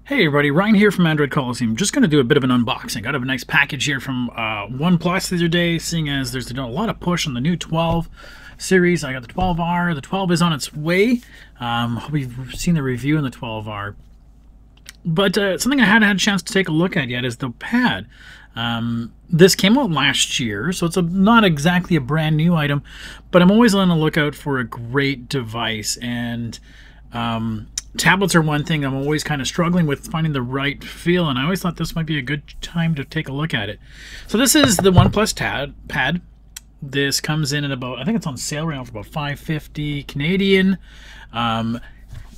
Hey everybody, Ryan here from Android Coliseum. Just going to do a bit of an unboxing. Got a nice package here from OnePlus the other day, seeing as there's a lot of push on the new 12 series. I got the 12R. The 12 is on its way. Hope you've seen the review on the 12R. But something I hadn't had a chance to take a look at yet is the Pad. This came out last year, so it's not exactly a brand new item, but I'm always on the lookout for a great device. And tablets are one thing I'm always kind of struggling with finding the right feel, and I always thought this might be a good time to take a look at it. So this is the OnePlus Pad. This comes in at about, I think it's on sale right now for about $5.50 Canadian.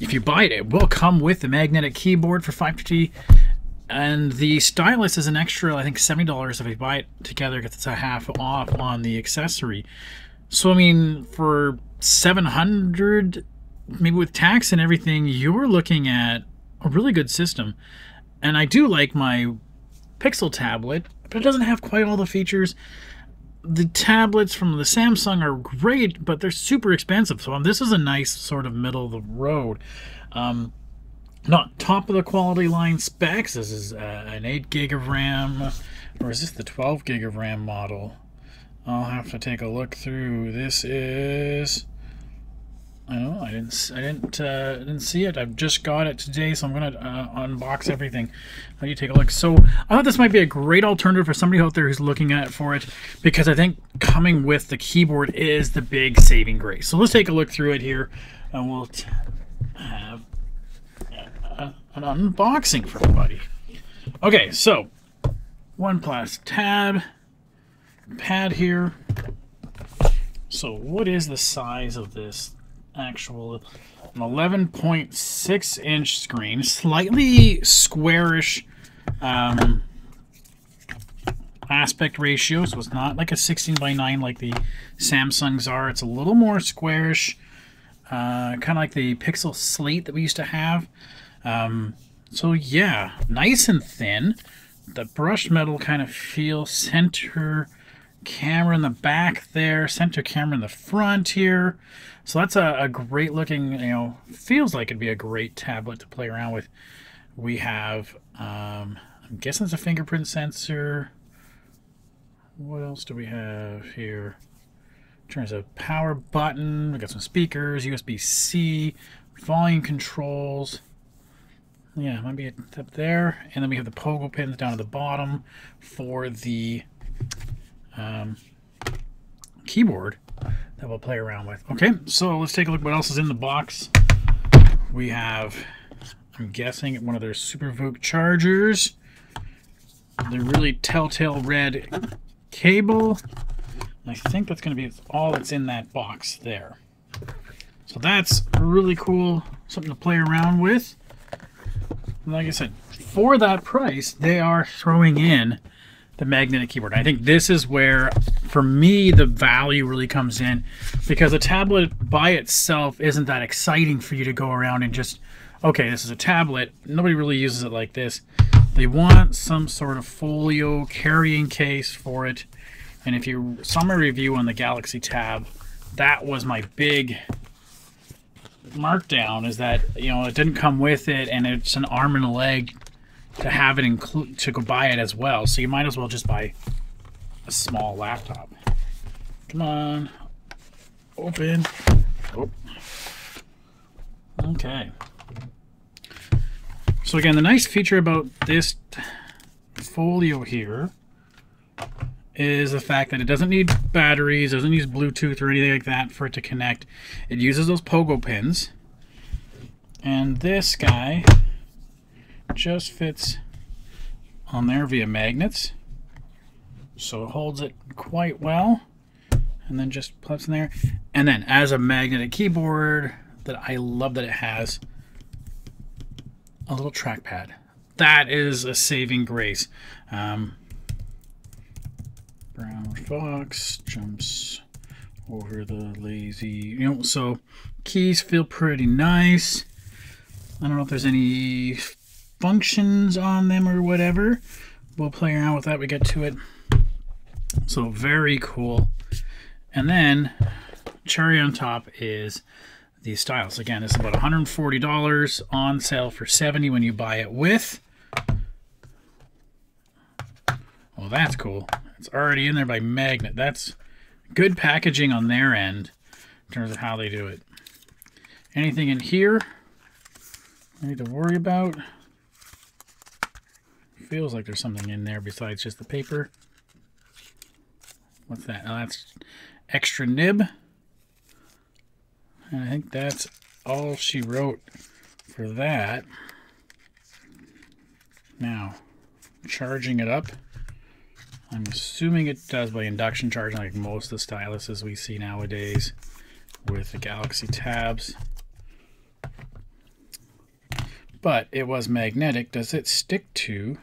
If you buy it, it will come with the magnetic keyboard for $5.50, and the stylus is an extra, I think, $70 if you buy it together, because it's a half off on the accessory. So I mean, for $700, maybe with tax and everything, you're looking at a really good system. And I do like my Pixel tablet, but it doesn't have quite all the features. The tablets from the Samsung are great, but they're super expensive. So this is a nice sort of middle of the road. Not top of the quality line specs. This is an 8 gig of RAM, or is this the 12 gig of RAM model? I'll have to take a look through. This is, I don't know, I didn't see it. I've just got it today, so I'm gonna unbox everything. Let you take a look. So I thought this might be a great alternative for somebody out there who's looking for it, because I think coming with the keyboard is the big saving grace. So let's take a look through it here, and we'll have an unboxing for everybody. Okay, so OnePlus Pad here. So what is the size of this? Actual, an 11.6 inch screen, slightly squarish aspect ratio, so it's not like a 16:9 like the Samsungs are. It's a little more squarish, kind of like the Pixel Slate that we used to have. So yeah, nice and thin. The brushed metal kind of feel. Center camera in the back there, center camera in the front here. So that's a great looking, feels like it'd be a great tablet to play around with. We have, I'm guessing it's a fingerprint sensor. What else do we have here? In terms of power button, we got some speakers, USB-C, volume controls. Yeah, might be up there. And then we have the pogo pins down at the bottom for the keyboard that we'll play around with. Okay, so let's take a look what else is in the box. We have, I'm guessing, one of their SuperVOOC chargers. The really telltale red cable. And I think that's going to be all that's in that box there. So that's really cool, something to play around with. Like I said, for that price, they are throwing in the magnetic keyboard. I think this is where, for me, the value really comes in, because a tablet by itself isn't that exciting for you to go around and just, okay, this is a tablet. Nobody really uses it like this. They want some sort of folio carrying case for it. And if you saw my review on the Galaxy Tab, that was my big markdown, is that it didn't come with it, and it's an arm and a leg to have it to go buy it as well. So you might as well just buy a small laptop. Come on, open. Oh. Okay. So again, the nice feature about this folio here is the fact that it doesn't need batteries, doesn't use Bluetooth or anything like that for it to connect. It uses those pogo pins. And this guy just fits on there via magnets. So it holds it quite well. And then just plugs in there. And then as a magnetic keyboard, that I love that it has a little trackpad. That is a saving grace. Brown fox jumps over the lazy, so keys feel pretty nice. I don't know if there's any functions on them or whatever. We'll play around with that when we get to it. So very cool. And then cherry on top is these styles. Again, it's about $140 on sale for $70 when you buy it with. Well, that's cool. It's already in there by magnet. That's good packaging on their end in terms of how they do it. Anything in here I need to worry about? Feels like there's something in there besides just the paper. What's that? Oh, that's extra nib. And I think that's all she wrote for that. Now, charging it up. I'm assuming it does by induction charging, like most of the styluses we see nowadays with the Galaxy tabs. But it was magnetic. Does it stick to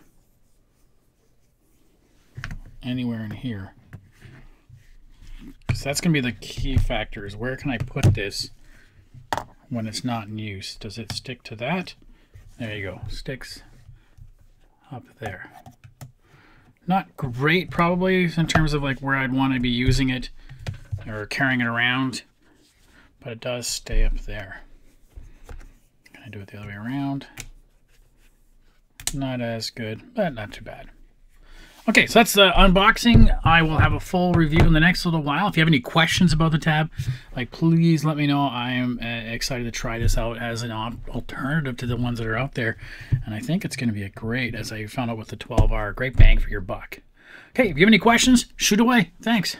anywhere in here? Because that's going to be the key factor, is where can I put this when it's not in use? Does it stick to that? There you go. Sticks up there. Not great probably in terms of like where I'd want to be using it or carrying it around, but it does stay up there. Can I do it the other way around? Not as good, but not too bad. Okay, so that's the unboxing. I will have a full review in the next little while. If you have any questions about the tab, like, please let me know. I am excited to try this out as an alternative to the ones that are out there. And I think it's going to be a great, as I found out with the 12R, great bang for your buck. Okay, if you have any questions, shoot away. Thanks.